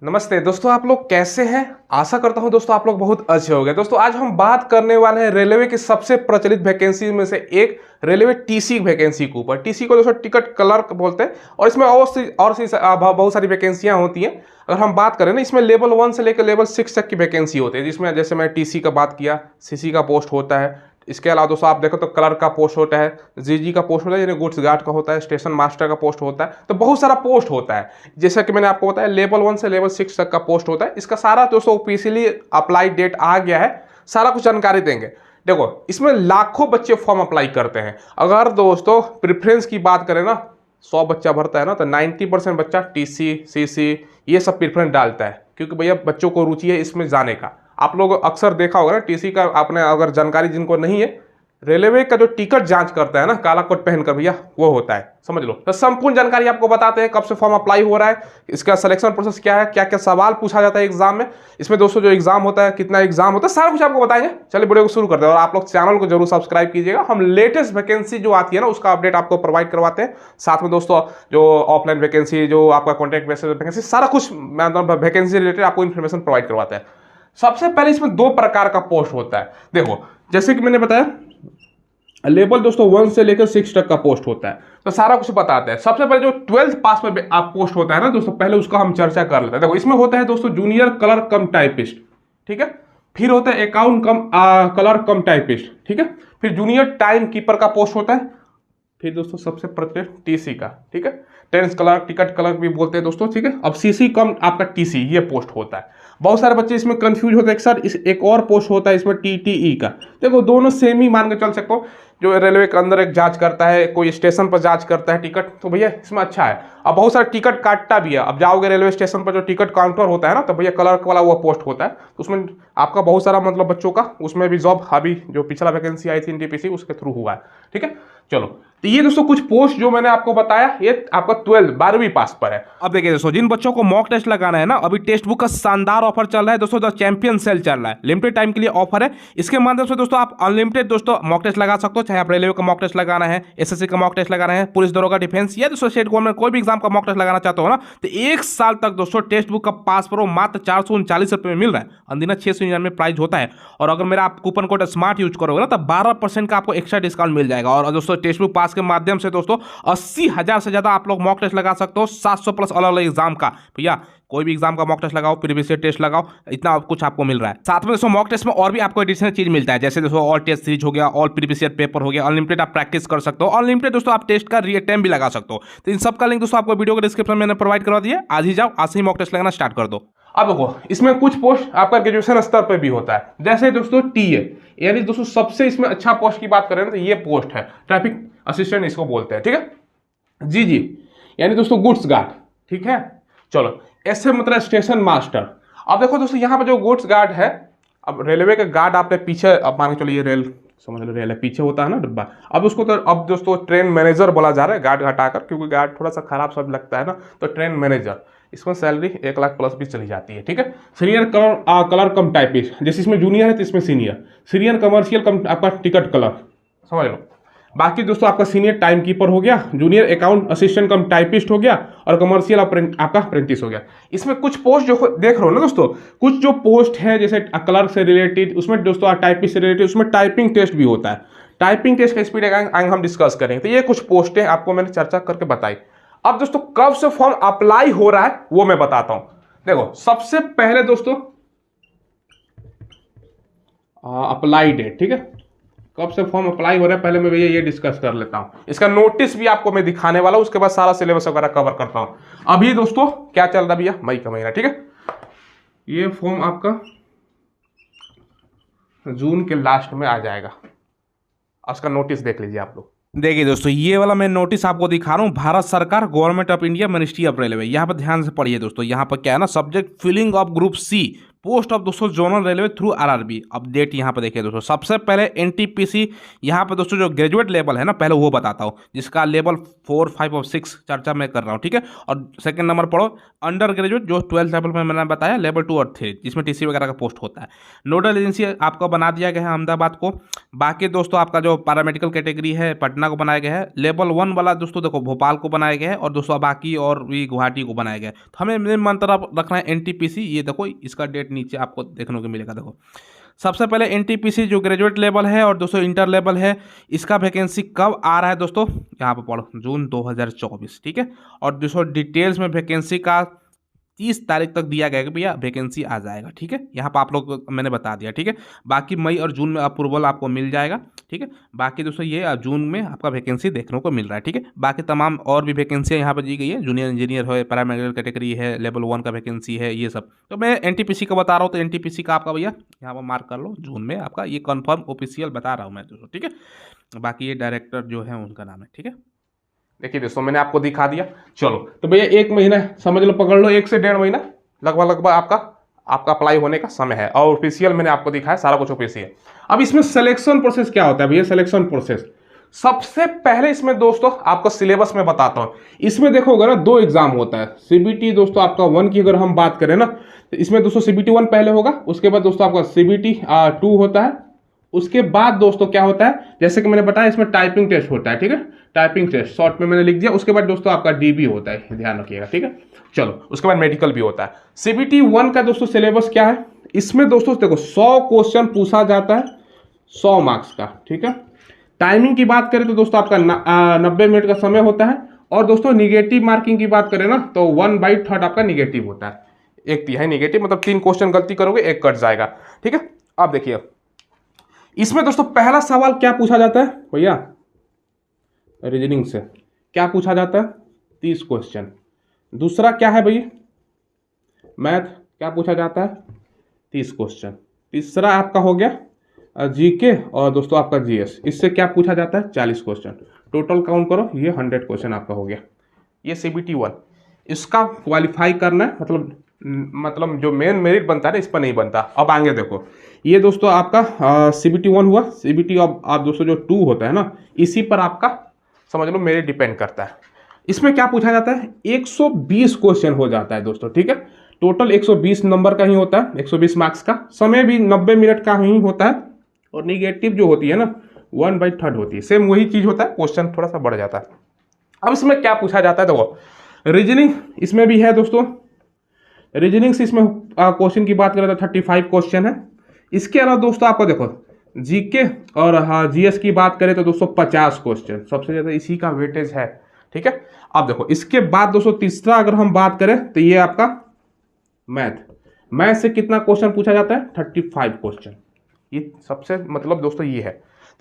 नमस्ते दोस्तों, आप लोग कैसे हैं। आशा करता हूं दोस्तों आप लोग बहुत अच्छे होंगे। दोस्तों आज हम बात करने वाले हैं रेलवे की सबसे प्रचलित वैकेंसी में से एक रेलवे टीसी वैकेंसी के ऊपर। टीसी को दोस्तों टिकट क्लर्क बहुत इसमें बहुत सारी वैकेंसियां होती हैं। अगर हम बात करें ना, इसमें लेवल 1 से लेकर लेवल 6 तक की वैकेंसी होती है, जिसमें जैसे मैं टीसी का बात किया, सीसी का पोस्ट होता है। इसके अलावा दोस्तों आप देखो तो क्लर्क का पोस्ट होता है, जीजी का पोस्ट होता है, यानी गुड्स गार्ड का होता है, स्टेशन मास्टर का पोस्ट होता है। तो बहुत सारा पोस्ट होता है। जैसा कि मैंने आपको बताया लेवल 1 से लेवल 6 तक का पोस्ट होता है। इसका सारा दोस्तों ऑफिशियली अप्लाई डेट आ गया है, सारा कुछ जानकारी देंगे। देखो इसमें लाखों बच्चे फॉर्म अप्लाई करते हैं। अगर दोस्तों प्रेफरेंस की बात करें ना, 100 बच्चा भरता है ना, तो 90% बच्चा टीसी सीसी ये सब प्रेफरेंस डालता है, क्योंकि भैया बच्चों को रुचि है इसमें जाने का। आप लोग अक्सर देखा होगा ना, टीसी का आपने अगर जानकारी जिनको नहीं है, रेलवे का जो टिकट जांच करता है ना काला कोट पहनकर भैया, वो होता है, समझ लो। तो संपूर्ण जानकारी आपको बताते हैं, कब से फॉर्म अप्लाई हो रहा है, इसका सिलेक्शन प्रोसेस क्या है, क्या क्या सवाल पूछा जाता है एग्जाम में, इसमें दोस्तों जो एग्जाम होता है, कितना एग्जाम होता है, सारा कुछ आपको बताएंगे। चलिए वीडियो को शुरू करते हैं। और आप लोग चैनल को जरूर सब्सक्राइब कीजिएगा। हम लेटेस्ट वैकेंसी जो आती है ना उसका अपडेट आपको प्रोवाइड करवाते हैं। साथ में दोस्तों जो ऑफलाइन वैकेंसी, जो आपका कॉन्ट्रैक्ट बेसिस वैकेंसी, सारा कुछ मतलब वैकेंसी रिलेटेड आपको इन्फॉर्मेशन प्रोवाइड करवाते हैं। सबसे पहले इसमें 2 प्रकार का पोस्ट होता है। देखो जैसे कि मैंने बताया लेवल दोस्तों 1 से लेकर 6 तक का पोस्ट होता है, तो सारा कुछ बताते हैं। सबसे पहले जो 12th पास में आप पोस्ट होता है ना दोस्तों, पहले उसका हम चर्चा कर लेते हैं। देखो इसमें होता है दोस्तों जूनियर क्लर्क कम टाइपिस्ट, ठीक है। फिर होता है अकाउंट कम क्लर्क कम टाइपिस्ट, ठीक है। फिर जूनियर टाइम कीपर का पोस्ट होता है। फिर दोस्तों सबसे प्रचलित टीसी का, ठीक है, टेंस क्लर्क, टिकट क्लर्क भी बोलते हैं दोस्तों, ठीक है। अब सीसी कम आपका टीसी ये पोस्ट होता है। बहुत सारे बच्चे इसमें कंफ्यूज होते हैं सर इस एक और पोस्ट होता है इसमें टीटीई का। देखो दोनों सेम ही मान के चल सकते हो। जो रेलवे के अंदर एक जांच करता है, कोई स्टेशन पर जांच करता है टिकट, तो भैया इसमें अच्छा है। अब बहुत सारा टिकट काटता भी है। अब जाओगे रेलवे स्टेशन पर जो टिकट काउंटर होता है ना, तो भैया क्लर्क वाला वो पोस्ट होता है। तो उसमें आपका बहुत सारा मतलब बच्चों का उसमें भी जॉब अभी जो पिछला वैकेंसी आई थी एनटीपीसी उसके थ्रू हुआ है, ठीक है। चलो तो ये दोस्तों कुछ पोस्ट जो मैंने आपको बताया, ये आपका 12वीं पास पर है। अब देखिए दोस्तों, जिन बच्चों को मॉक टेस्ट लगाना है ना, अभी टेक्स्ट बुक का शानदार ऑफर चल रहा है दोस्तों। द चैंपियन सेल चल रहा है, लिमिटेड टाइम के लिए ऑफर है। इसके माध्यम से दोस्तों आप अनलिमिटेड दोस्तों मॉक टेस्ट लगा सकते हो। चाहे आप रेलवे का मॉक टेस्ट लगाना है, एसएससी का मॉक टेस्ट लगाना है, पुलिस दरोगा डिफेंस या दोस्तों स्टेट गवर्नमेंट कोई भी एग्जाम का मॉक टेस्ट लगाना चाहते हो ना, तो 1 साल तक दोस्तों टेक्स्ट बुक का पास प्रो मात्र 439 रुपये में मिल रहा है। अंदिना 699 प्राइस होता है। और अगर मेरा आप कूपन कोड स्मार्ट यूज करोगे ना, तो 12% का आपको एक्स्ट्रा डिस्काउंट मिल जाएगा। और दोस्तों टेक्स्ट बुक पास के माध्यम से दोस्तों 80,000 से ज्यादा आप लोग मॉक टेस्ट लगा सकते हो। 700 प्लस अलग अलग एग्जाम का। भैया कोई भी एग्जाम का मॉक टेस्ट लगाओ, प्रीवियस ईयर टेस्ट लगाओ, इतना कुछ आपको मिल रहा है। साथ में दोस्तों मॉक टेस्ट में और भी आपको एडिशनल चीज मिलता है, जैसे दोस्तों ऑल टेस्ट सीरीज हो गया, ऑल प्रीवियस ईयर पेपर हो गया, अनलिमिटेड आप प्रैक्टिस कर सकते हो, अनलिमिटेड दोस्तों आप टेस्ट का रीअटेम्प्ट भी लगा सकते हो। तो इन सब का लिंक दोस्तों आपको वीडियो के डिस्क्रिप्शन में मैंने प्रोवाइड करवा दिया। आज ही जाओ, आज से ही मॉक टेस्ट लगाना स्टार्ट कर दो। अब देखो इसमें कुछ पोस्ट आपका ग्रेजुएशन स्तर पर भी होता है, जैसे दोस्तों टीए, यानी दोस्तों सबसे इसमें अच्छा पोस्ट की बात करें ना, तो ये पोस्ट है ट्रैफिक असिस्टेंट इसको बोलते हैं, ठीक है। जी यानी दोस्तों गुड्स गार्ड, ठीक है। चलो ऐसे मतलब स्टेशन मास्टर। अब देखो दोस्तों यहाँ पर जो गुड्स गार्ड है, अब रेलवे का गार्ड आपने पीछे, अब मान के चलो ये रेल समझ लो रेल है, पीछे होता है ना डिब्बा। अब उसको तो अब दोस्तों ट्रेन मैनेजर बोला जा रहा है, गार्ड हटाकर, क्योंकि गार्ड थोड़ा सा खराब सब लगता है ना, तो ट्रेन मैनेजर। इसमें सैलरी 1 लाख प्लस भी चली जाती है, ठीक है। सीनियर कलर कम टाइपिस्ट, जैसे इसमें जूनियर है तो इसमें सीनियर कमर्शियल कम आपका टिकट कलर, समझ लो। बाकी दोस्तों आपका सीनियर टाइम कीपर हो गया, जूनियर अकाउंट असिस्टेंट कम टाइपिस्ट हो गया, और कमर्शियल आपका अप्रेंटिस हो गया। इसमें कुछ पोस्ट जो देख रहे हो ना दोस्तों, कुछ जो पोस्ट है जैसे क्लर्क से रिलेटेड, उसमें दोस्तों टाइपिस्ट से रिलेटेड, उसमें टाइपिंग टेस्ट भी होता है। टाइपिंग टेस्ट का स्पीड आगे हम डिस्कस करेंगे। तो ये कुछ पोस्ट है आपको मैंने चर्चा करके बताई। अब दोस्तों कब से फॉर्म अप्लाई हो रहा है वो मैं बताता हूं। देखो सबसे पहले दोस्तों अप्लाई डेट, ठीक है, कब से फॉर्म अप्लाई हो रहा है पहले मैं भैया ये डिस्कस कर लेता हूं। इसका नोटिस भी आपको मैं दिखाने वाला हूं, उसके बाद सारा सिलेबस वगैरह कवर करता हूं। अभी दोस्तों क्या चल रहा है भैया, मई का महीना, ठीक है। ये फॉर्म आपका जून के लास्ट में आ जाएगा। उसका नोटिस देख लीजिए आप लोग। देखिए दोस्तों ये वाला मैं नोटिस आपको दिखा रहा हूँ, भारत सरकार, government of India, ministry of railway. यहाँ पर ध्यान से पढ़िए दोस्तों। यहाँ पर क्या है ना, subject filling of group C post of दोस्तों zonal railway through RRB. Update यहाँ पे देखिए दोस्तों, सबसे पहले एनटीपीसी यहाँ पे दोस्तों जो ग्रेजुएट लेवल है ना, पहले वो बताता हूँ, जिसका लेवल 4, 5 और 6 चर्चा मैं कर रहा हूँ, ठीक है। और सेकंड नंबर पढ़ो अंडर ग्रेजुएट, जो 12th लेवल में मैंने बताया, लेवल 2 और 3, जिसमें टीसी वगैरह का पोस्ट होता है। नोडल एजेंसी आपको बना दिया गया है अहमदाबाद को। बाकी दोस्तों आपका जो पैरामेडिकल कैटेगरी है पटना को बनाया गया है। लेवल 1 वाला दोस्तों देखो भोपाल को बनाया गया है, और दोस्तों बाकी और भी गुवाहाटी को बनाया गया है। तो हमें मेन मंत्र रखना है एनटीपीसी। ये देखो इसका डेट नीचे आपको देखने को मिलेगा। देखो सबसे पहले एनटीपीसी जो ग्रेजुएट लेवल है और दोस्तों इंटर लेवल है, इसका वैकेंसी कब आ रहा है दोस्तों, यहाँ पे पढ़ो, जून 2024, ठीक है। और दोस्तों डिटेल्स में वैकेंसी का 30 तारीख तक दिया गया कि भैया वैकेंसी आ जाएगा, ठीक है। यहाँ पर आप लोग मैंने बता दिया, ठीक है। बाकी मई और जून में अप्रूवल आपको मिल जाएगा, ठीक है। बाकी दोस्तों ये जून में आपका वैकेंसी देखने को मिल रहा है, ठीक है। बाकी तमाम और भी वैकेंसियाँ यहाँ पर दी गई है, जूनियर इंजीनियर है, पैरामेडिकल कैटेगरी है, लेवल 1 का वैकेंसी है, ये सब। तो मैं एनटीपीसी का बता रहा हूँ, तो एनटीपीसी का आपका भैया यहाँ पर मार्क कर लो, जून में आपका ये कन्फर्म ऑफिशियल बता रहा हूँ मैं दोस्तों, ठीक है। बाकी ये डायरेक्टर जो है उनका नाम है, ठीक है। देखिए दोस्तों मैंने आपको दिखा दिया। चलो तो भैया 1 महीना समझ लो, पकड़ लो, 1 से 1.5 महीना लगभग आपका अप्लाई होने का समय है। और ऑफिशियल मैंने आपको दिखाया, सारा कुछ ऑफिशियल। अब इसमें सिलेक्शन प्रोसेस क्या होता है भैया, सिलेक्शन प्रोसेस सबसे पहले इसमें दोस्तों आपको सिलेबस में बताता हूं। इसमें देखोगे ना 2 एग्जाम होता है। सीबीटी दोस्तों आपका 1 की अगर हम बात करें ना, तो इसमें दोस्तों सीबीटी 1 पहले होगा, उसके बाद दोस्तों आपका सीबीटी 2 होता है। उसके बाद दोस्तों क्या होता है, जैसे कि मैंने बताया इसमें टाइपिंग टेस्ट होता है, ठीक है। टाइपिंग टेस्ट शॉर्ट में मैंने लिख दिया। उसके बाद दोस्तों आपका डीबी होता है, ध्यान रखिएगा, ठीक है। चलो उसके बाद मेडिकल भी होता है। सीबीटी 1 का दोस्तों सिलेबस क्या है, इसमें दोस्तों देखो 100 क्वेश्चन पूछा जाता है, 100 मार्क्स का, ठीक है। टाइमिंग की बात करें तो दोस्तों आपका 90 मिनट का समय होता है। और दोस्तों निगेटिव मार्किंग की बात करें ना, तो 1/3 आपका निगेटिव होता है, 1/3 निगेटिव, मतलब 3 क्वेश्चन गलती करोगे 1 कट जाएगा, ठीक है। अब देखिए इसमें दोस्तों पहला सवाल क्या पूछा जाता है भैया, रीजनिंग से क्या पूछा जाता है, 30 क्वेश्चन। दूसरा क्या है भैया, मैथ, क्या पूछा जाता है, 30 क्वेश्चन। तीसरा आपका हो गया जीके, और दोस्तों आपका जीएस, इससे क्या पूछा जाता है, 40 क्वेश्चन। टोटल काउंट करो, ये 100 क्वेश्चन आपका हो गया। ये सीबीटी 1, इसका क्वालिफाई करना है, मतलब जो मेन मेरिट बनता है ना, इस पर नहीं बनता। अब आगे देखो, ये दोस्तों आपका सीबीटी 1 हुआ। सीबीटी अब आप दोस्तों जो 2 होता है ना, इसी पर आपका समझ लो मेरिट डिपेंड करता है। इसमें क्या पूछा जाता है, 120 क्वेश्चन हो जाता है दोस्तों, ठीक है। टोटल 120 नंबर का ही होता है, 120 मार्क्स का। समय भी 90 मिनट का ही होता है। और निगेटिव जो होती है ना 1/3 होती है, सेम वही चीज होता है, क्वेश्चन थोड़ा सा बढ़ जाता है। अब इसमें क्या पूछा जाता है, देखो रीजनिंग इसमें भी है दोस्तों। रीजनिंग से इसमें क्वेश्चन की बात करें तो 35 क्वेश्चन है। इसके अलावा दोस्तों आपको देखो जीके और जीएस की बात करें तो दोस्तों 50 क्वेश्चन, सबसे ज्यादा इसी का वेटेज है, ठीक है। अब देखो इसके बाद दोस्तों तीसरा अगर हम बात करें तो ये आपका मैथ से कितना क्वेश्चन पूछा जाता है, 35 क्वेश्चन। ये सबसे मतलब दोस्तों ये है।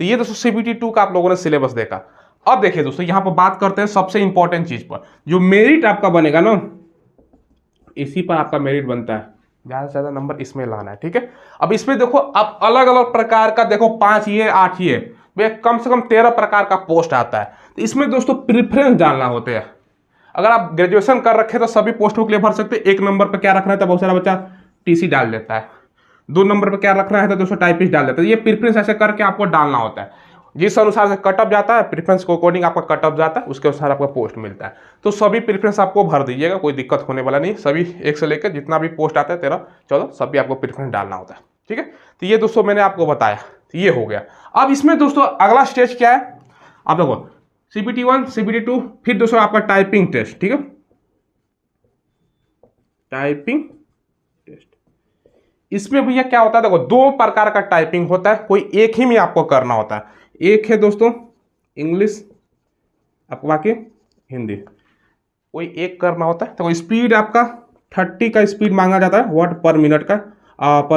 तो ये दोस्तों सीबीटी 2 का आप लोगों ने सिलेबस देखा। अब देखिए दोस्तों यहाँ पर बात करते हैं सबसे इंपॉर्टेंट चीज पर, जो मेरिट आपका बनेगा ना, इसी पर आपका मेरिट बनता है। ज्यादा से ज्यादा नंबर इसमें लाना है, ठीक है। अब इसमें देखो अब अलग अलग प्रकार का देखो 5 ये 8 ये कम से कम 13 प्रकार का पोस्ट आता है। तो इसमें दोस्तों प्रेफरेंस डालना होते हैं। अगर आप ग्रेजुएशन कर रखे तो सभी पोस्टों के लिए भर सकते हैं। 1 नंबर पर क्या रखना है तो बहुत सारा बच्चा टीसी डाल देता है। 2 नंबर पर क्या रखना है तो दोस्तों टाइपिस्ट डाल देता है। ये प्रेफरेंस ऐसे करके आपको डालना होता है। जिस अनुसार से कटअप जाता है, प्रेफरेंस को अकॉर्डिंग आपका कटअप जाता है, उसके अनुसार आपका पोस्ट मिलता है। तो सभी प्रेफरेंस आपको भर दीजिएगा, कोई दिक्कत होने वाला नहीं। सभी 1 से लेकर जितना भी पोस्ट आता है 13 14 सभी आपको प्रेफरेंस डालना होता है, ठीक है। तो ये दोस्तों मैंने आपको बताया, तो ये हो गया। अब इसमें दोस्तों अगला स्टेज क्या है, आप देखो सीबीटी 1 सीबीटी 2, फिर दोस्तों आपका टाइपिंग टेस्ट, ठीक है। टाइपिंग टेस्ट इसमें भैया क्या होता है, देखो 2 प्रकार का टाइपिंग होता है, कोई एक ही में आपको करना होता है। एक है दोस्तों इंग्लिश, आपको बाकी हिंदी, कोई एक करना होता है। तो स्पीड आपका 30 का स्पीड मांगा जाता है, वर्ड पर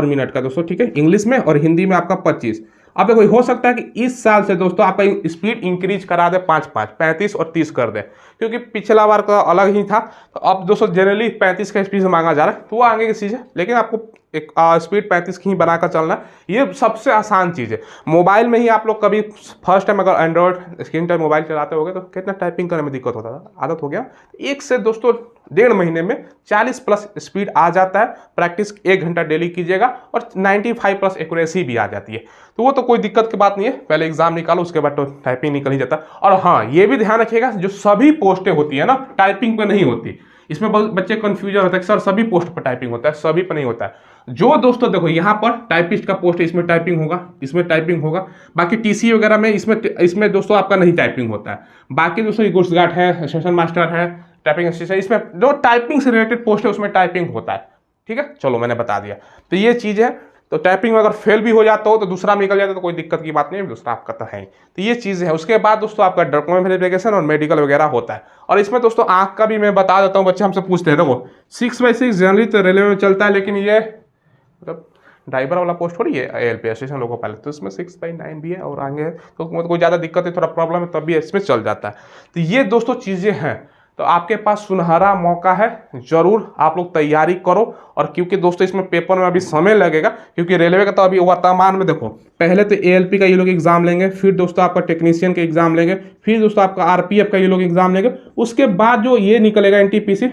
मिनट का दोस्तों, ठीक है। इंग्लिश में और हिंदी में आपका 25। अब देखो हो सकता है कि इस साल से दोस्तों आपका स्पीड इंक्रीज करा दे 5-5, 35 और 30 कर दे, क्योंकि पिछला बार का अलग ही था। तो अब दोस्तों जनरली 35 का स्पीड मांगा जा रहा है, तो वो आगे की चीज़ है। लेकिन आपको एक स्पीड 35 की ही बनाकर चलना, ये सबसे आसान चीज़ है। मोबाइल में ही आप लोग कभी फर्स्ट टाइम अगर एंड्रॉयड स्क्रीन टच मोबाइल चलाते होगे तो कितना टाइपिंग करने में दिक्कत होता था, आदत हो गया। एक से दोस्तों 1.5 महीने में 40+ स्पीड आ जाता है। प्रैक्टिस 1 घंटा डेली कीजिएगा और 95+ एक्यूरेसी भी आ जाती है, तो वो तो कोई दिक्कत की बात नहीं है। पहले एग्जाम निकालो, उसके बाद तो टाइपिंग निकल ही जाता। और हाँ, ये भी ध्यान रखिएगा, जो सभी पोस्टें होती है ना टाइपिंग पे नहीं होती। इसमें बहुत बच्चे कंफ्यूजन होता है कि सर सभी पोस्ट पर टाइपिंग होता है, सभी पर नहीं होता है। जो दोस्तों देखो यहाँ पर टाइपिस्ट का पोस्ट है, इसमें टाइपिंग होगा, इसमें टाइपिंग होगा। बाकी टीसी वगैरह में इसमें दोस्तों आपका नहीं टाइपिंग होता है। बाकी दोस्तों गुड्स गार्ड है, सेशन मास्टर है, टाइपिंग असिस्टेंट, इसमें जो टाइपिंग से रिलेटेड पोस्ट है उसमें टाइपिंग होता है। ठीक है, चलो मैंने बता दिया। तो ये चीज़ है। तो टाइपिंग में अगर फेल भी हो जाता हो तो दूसरा में निकल जाता तो कोई दिक्कत की बात नहीं है, दूसरा आपका तो है ही। तो ये चीज़ है। उसके बाद दोस्तों आपका डॉक्यूमेंट वेरिफिकेशन और मेडिकल वगैरह होता है। और इसमें दोस्तों आँख का भी मैं बता देता हूँ, बच्चे हमसे पूछते हैं। देखो 6/6 जनरली तो रेलवे में चलता है, लेकिन ये मतलब ड्राइवर वाला पोस्ट थोड़ी है ALP स्टेशन लोगों पहले, तो इसमें 6/9 भी है और आगे है, तो मतलब कोई ज़्यादा दिक्कत है, थोड़ा प्रॉब्लम है, तब भी इसमें चल जाता है। तो ये दोस्तों चीज़ें हैं। तो आपके पास सुनहरा मौका है, जरूर आप लोग तैयारी करो। और क्योंकि दोस्तों इसमें पेपर में अभी समय लगेगा, क्योंकि रेलवे का तो अभी वर्तमान में देखो, पहले तो ALP का ये लोग एग्जाम लेंगे, फिर दोस्तों आपका टेक्नीशियन का एग्जाम लेंगे, फिर दोस्तों आपका RPF का ये लोग एग्जाम लेंगे। उसके बाद जो ये निकलेगा NTPC,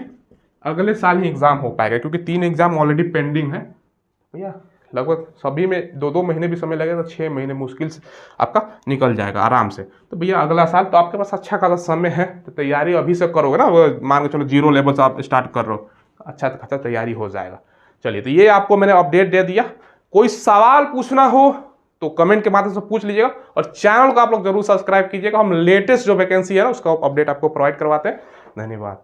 अगले साल ही एग्जाम हो पाएगा, क्योंकि 3 एग्जाम ऑलरेडी पेंडिंग है भैया। लगभग सभी में 2-2 महीने भी समय लगेगा, तो 6 महीने मुश्किल से आपका निकल जाएगा आराम से। तो भैया अगला साल तो आपके पास अच्छा खासा समय है, तो तैयारी अभी से करोगे ना, वो मान के चलो 0 लेवल से आप स्टार्ट कर रहे हो, अच्छा खासा तैयारी हो जाएगा। चलिए, तो ये आपको मैंने अपडेट दे दिया। कोई सवाल पूछना हो तो कमेंट के माध्यम से पूछ लीजिएगा, और चैनल को आप लोग जरूर सब्सक्राइब कीजिएगा। हम लेटेस्ट जो वैकेंसी है ना उसका अपडेट आपको प्रोवाइड करवाते हैं। धन्यवाद।